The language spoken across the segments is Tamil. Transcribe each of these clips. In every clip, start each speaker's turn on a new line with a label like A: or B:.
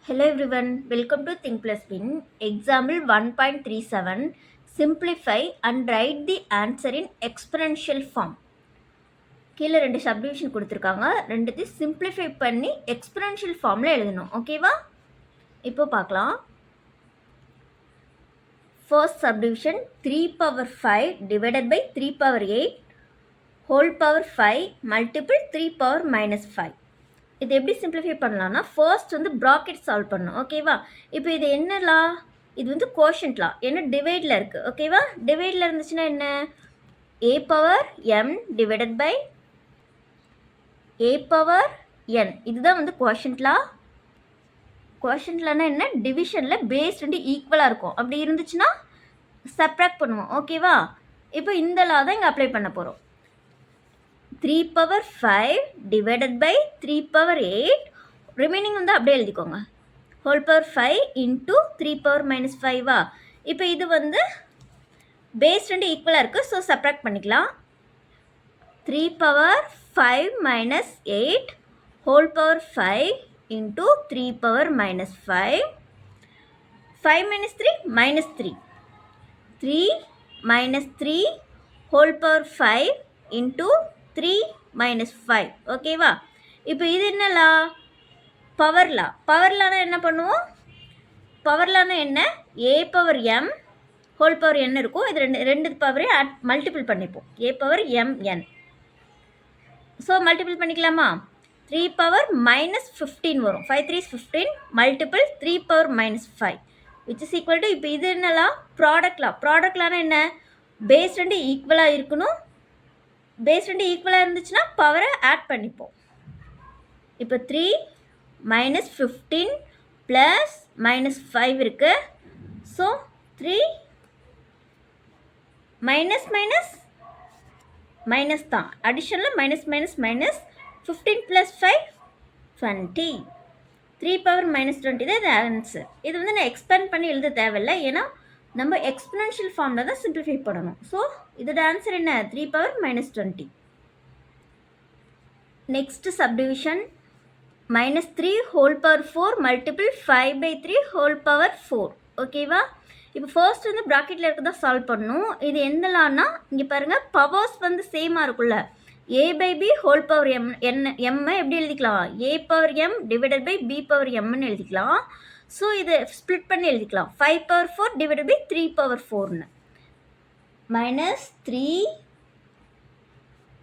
A: Hello everyone, welcome to Think Plus Win. Example 1.37. Simplify and write the answer in exponential form. கீழே ரெண்டு சப்டிவிஷன் கொடுத்துருக்காங்க, ரெண்டுத்தையும் சிம்பிளிஃபை பண்ணி எக்ஸ்பொனென்ஷியல் ஃபார்மில் எழுதணும். ஓகேவா? இப்போ பார்க்கலாம். First subdivision 3 power 5 divided by 3 power 8 whole power 5 multiple 3 power minus 5. இது எப்படி சிம்பிளிஃபை பண்ணலாம்னா ஃபர்ஸ்ட் வந்து ப்ராக்கெட் சால்வ் பண்ணணும். ஓகேவா? இப்போ இது என்னலா, இது வந்து கோஷன்ட்லா, என்ன டிவைடில் இருக்குது. ஓகேவா? டிவைடில் இருந்துச்சுன்னா என்ன, A power M divided by A power N, இதுதான் வந்து கோஷன்ட்லா. கோஷன்ட்லானா என்ன, டிவிஷனில் பேஸ் ரெண்டு ஈக்குவலாக இருக்கும். அப்படி இருந்துச்சுன்னா சப்ராக்ட் பண்ணுவோம். ஓகேவா? இப்போ இந்த லா தான் இங்கே அப்ளை பண்ண போகிறோம். 3 power 5 divided by 3 power 8 remaining வந்து அப்படியே எழுதிக்கோங்க. Whole power 5 into 3 power minus 5வா. இப்போ இது வந்து பேஸ் ரெண்டு ஈக்குவலாக இருக்குது, ஸோ சப்ராக்ட் பண்ணிக்கலாம். 3 power 5 minus 8 whole power 5 into 3 power minus 5. 5 minus 3 minus 3. 3 minus 3 whole power 5 into 3 minus 5. ஓகேவா? இப்போ இது என்னலா, பவர்லா. பவர்லானா என்ன பண்ணுவோம், பவர்லானா என்ன, A power M whole power N இருக்கும். இது ரெண்டு பவரையும் மல்டிபிள் பண்ணிப்போம். A power M N. So multiple பண்ணிக்கலாமா. 3 பவர் மைனஸ் 15 வரும். 5 3 15 multiple 3 power minus 5 which is equal to, இப்போ இது என்னலா, ப்ராடக்ட்லா. ப்ராடக்ட்லானா என்ன, பேஸ் ரெண்டு ஈக்குவலாக இருக்கணும். பேஸ் ரெண்டு ஈக்குவலாக இருந்துச்சுன்னா பவரை ஆட் பண்ணிப்போம். இப்போ 3 மைனஸ் 15 ப்ளஸ் மைனஸ் 5 இருக்குது. ஸோ 3 மைனஸ் மைனஸ் மைனஸ் தான், அடிஷனில் minus minus minus. 15 plus 5 20. 3 power minus 20 தான் இது ஆன்சர். இது வந்து நான் எக்ஸ்பேண்ட் பண்ணி எழுத தேவையில்லை, ஏன்னா நம்ம எக்ஸ்பொனென்ஷியல் ஃபார்மில் தான் சிம்பிளிஃபை பண்ணணும். ஸோ இதோட ஆன்சர் என்ன, 3 power minus 20. Next subdivision minus 3 whole power 4 multiple 5 by 3 whole power 4. ஓகேவா? இப்போ ஃபர்ஸ்ட் வந்து ப்ராக்கெட்டில் இருக்கிறதா சால்வ் பண்ணணும். இது என்னலான்னா, இங்கே பாருங்கள், பவர்ஸ் வந்து சேமாக இருக்குல்ல. A by B whole power M எம்மை எப்படி எழுதிக்கலாம், A power M divided by B power எம்னு எழுதிக்கலாம். ஸோ இதை ஸ்ப்ளிட் பண்ணி எழுதிக்கலாம். 5 பவர் 4 டிவைடட் பை 3 பவர் 4ன்னு. Minus 3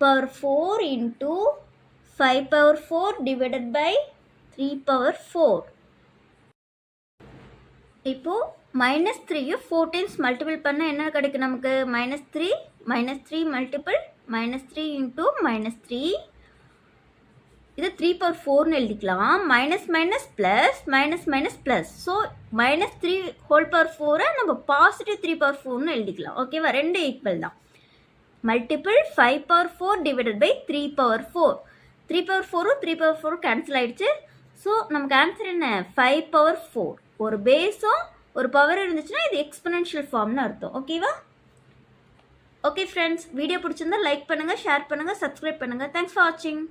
A: power 4 into 5 power 4 divided by 3 power 4. இப்போது மைனஸ் 3 4 டைம்ஸ் மல்டிபிள் பண்ணால் என்ன கிடைக்கும் நமக்கு, minus 3 multiple minus 3 into minus 3. இது 3 பவர் 4ன்னு எழுதிக்கலாம். Minus minus plus minus minus plus. So minus 3 whole power 4 நம்ம பாசிட்டிவ் 3 பவர் 4ன்னு எழுதிக்கலாம். ஓகேவா? ரெண்டு ஈக்குவல் தான். Multiple 5 power 4 divided by 3 power 4. 3 power 4ம் 3 பவர் 4 கேன்சல் ஆகிடுச்சு. ஸோ நமக்கு ஆன்சர் என்ன, 5 பவர் 4. ஒரு பேஸும் ஒரு பவர் இருந்துச்சுன்னா இது எக்ஸ்பொனென்ஷியல் ஃபார்ம்னு அர்த்தம். ஓகேவா? ஓகே ஃப்ரெண்ட்ஸ், வீடியோ பிடிச்சிருந்தா லைக் பண்ணுங்கள், ஷேர் பண்ணுங்கள், சப்ஸ்கிரைப் பண்ணுங்கள். தேங்க்ஸ் ஃபார் வாட்சிங்.